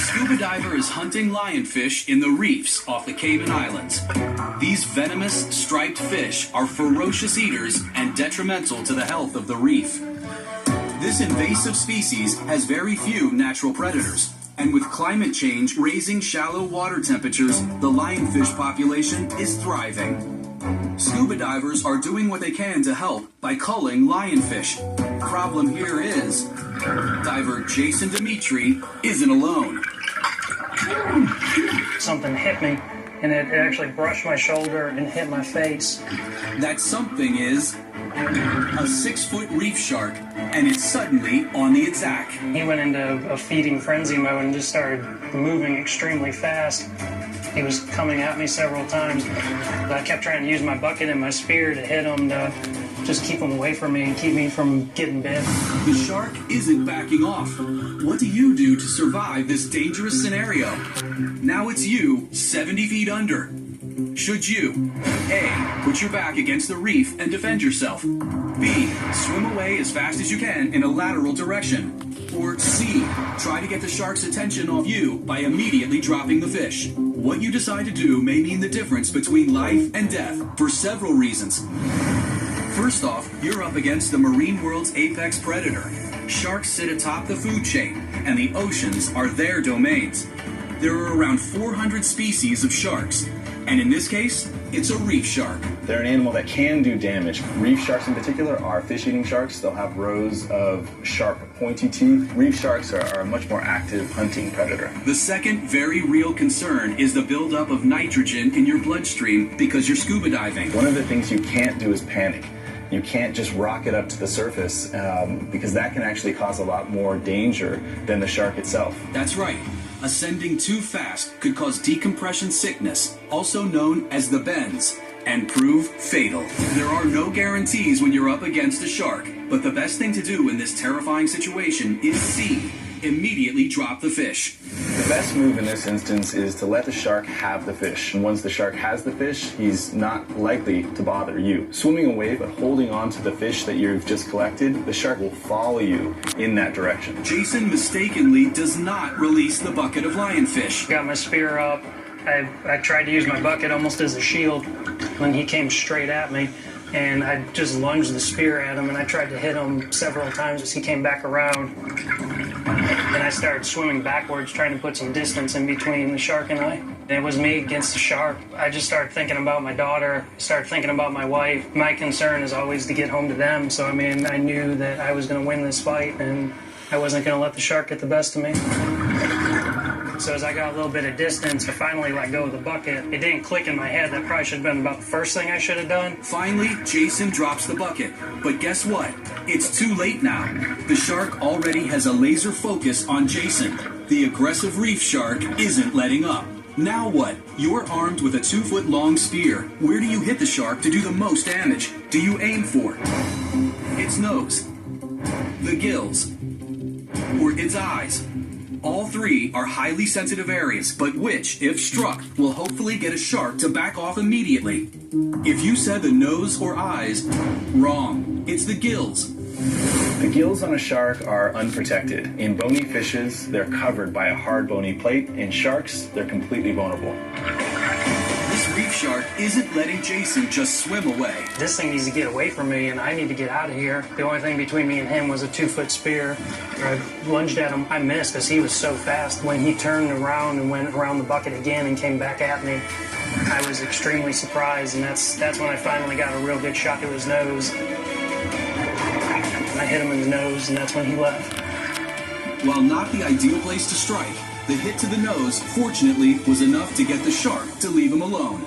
Scuba diver is hunting lionfish in the reefs off the Cayman Islands. These venomous, striped fish are ferocious eaters and detrimental to the health of the reef. This invasive species has very few natural predators, and with climate change raising shallow water temperatures, the lionfish population is thriving. Scuba divers are doing what they can to help by culling lionfish. Problem here is, diver Jason Dimitri isn't alone. Something hit me, and it actually brushed my shoulder and hit my face. That something is a 6-foot reef shark, and it's suddenly on the attack. He went into a feeding frenzy mode and just started moving extremely fast. He was coming at me several times. I kept trying to use my bucket and my spear to hit him to just keep him away from me and keep me from getting bit. The shark isn't backing off. What do you do to survive this dangerous scenario? Now it's you, 70 feet under. Should you A, put your back against the reef and defend yourself? B, swim away as fast as you can in a lateral direction? Or C, try to get the shark's attention off you by immediately dropping the fish? What you decide to do may mean the difference between life and death for several reasons. First off, you're up against the marine world's apex predator. Sharks sit atop the food chain, and the oceans are their domains. There are around 400 species of sharks, and in this case, it's a reef shark. They're an animal that can do damage. Reef sharks in particular are fish-eating sharks. They'll have rows of sharp, pointy teeth. Reef sharks are a much more active hunting predator. The second very real concern is the buildup of nitrogen in your bloodstream because you're scuba diving. One of the things you can't do is panic. You can't just rocket up to the surface because that can actually cause a lot more danger than the shark itself. That's right. Ascending too fast could cause decompression sickness, also known as the bends, and prove fatal. There are no guarantees when you're up against a shark, but the best thing to do in this terrifying situation is C, immediately drop the fish. The best move in this instance is to let the shark have the fish. And once the shark has the fish, he's not likely to bother you. Swimming away but holding on to the fish that you've just collected, the shark will follow you in that direction. Jason mistakenly does not release the bucket of lionfish. Got my spear up. I tried to use my bucket almost as a shield when he came straight at me. And I just lunged the spear at him, and I tried to hit him several times as he came back around. And I started swimming backwards, trying to put some distance in between the shark and I. And it was me against the shark. I just started thinking about my daughter, started thinking about my wife. My concern is always to get home to them. So, I mean, I knew that I was going to win this fight, and I wasn't going to let the shark get the best of me. So as I got a little bit of distance, I finally let go of the bucket. It didn't click in my head. That probably should have been about the first thing I should have done. Finally, Jason drops the bucket. But guess what? It's too late now. The shark already has a laser focus on Jason. The aggressive reef shark isn't letting up. Now what? You're armed with a 2-foot-long spear. Where do you hit the shark to do the most damage? Do you aim for its nose, the gills, or its eyes? All three are highly sensitive areas, but which, if struck, will hopefully get a shark to back off immediately. If you said the nose or eyes, wrong. It's the gills. The gills on a shark are unprotected. In bony fishes, they're covered by a hard bony plate. In sharks, they're completely vulnerable. This reef shark isn't letting Jason just swim away. This thing needs to get away from me, and I need to get out of here. The only thing between me and him was a 2-foot spear. I lunged at him. I missed because he was so fast. When he turned around and went around the bucket again and came back at me, I was extremely surprised, and that's when I finally got a real good shot to his nose. I hit him in the nose, and that's when he left. While not the ideal place to strike, the hit to the nose, fortunately, was enough to get the shark to leave him alone.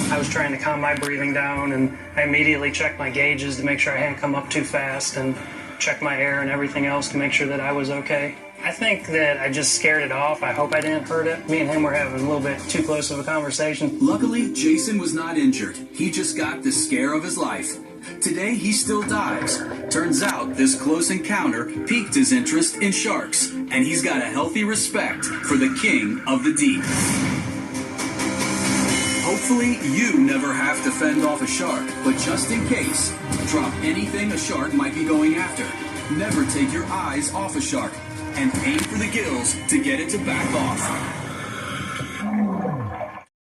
I was trying to calm my breathing down, and I immediately checked my gauges to make sure I hadn't come up too fast, and checked my air and everything else to make sure that I was okay. I think that I just scared it off. I hope I didn't hurt it. Me and him were having a little bit too close of a conversation. Luckily, Jason was not injured. He just got the scare of his life. Today, he still dives. Turns out, this close encounter piqued his interest in sharks, and he's got a healthy respect for the king of the deep. Hopefully, you never have to fend off a shark, but just in case, drop anything a shark might be going after. Never take your eyes off a shark. and aim for the gills to get it to back off.